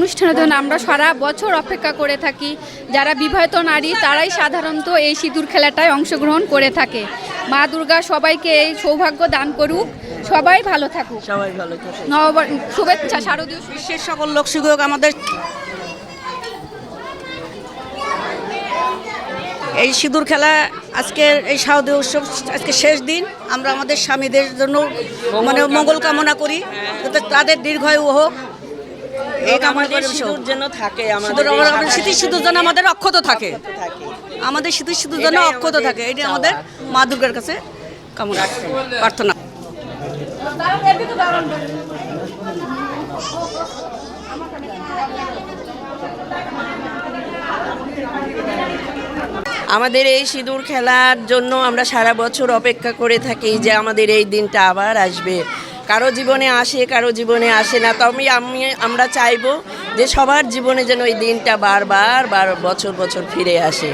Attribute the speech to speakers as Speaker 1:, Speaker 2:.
Speaker 1: অনুষ্ঠানের জন্য আমরা সারা বছর অপেক্ষা করে থাকি। যারা বিবাহিত নারী তারাই সাধারণত এই সিঁদুর খেলাটায় অংশগ্রহণ করে থাকে। মা দুর্গা সবাইকে এই সৌভাগ্য দান করুক, সবাই ভালো থাকুক।
Speaker 2: সবাই ভালো থাকে।
Speaker 1: শুভেচ্ছা, শারদীয়
Speaker 2: বিশ্বের সকল লোক সুযোগ আমাদের এই সিঁদুর খেলা আজকের এই শারদীয় উৎসব আজকে শেষ দিন। আমরা আমাদের স্বামীদের জন্য মানে মঙ্গল কামনা করি, যাতে তাদের দীর্ঘায়ু হোক এই কামনা করে।
Speaker 3: সিঁদুর যেন থাকে,
Speaker 2: সিঁদুর আমাদের স্মৃতি সিঁদুর যেন আমাদের অক্ষত থাকে, আমাদের স্মৃতি সিঁদুর যেন অক্ষত থাকে, এটি আমাদের মা দুর্গার কাছে কামনা প্রার্থনা।
Speaker 3: আমাদের এই সিঁদুর খেলার জন্য আমরা সারা বছর অপেক্ষা করে থাকি যে আমাদের এই দিনটা আবার আসবে। কারো জীবনে আসে, কারো জীবনে আসে না, তবে আমরা চাইবো যে সবার জীবনে যেন এই দিনটা বারবার বছর বছর ফিরে আসে।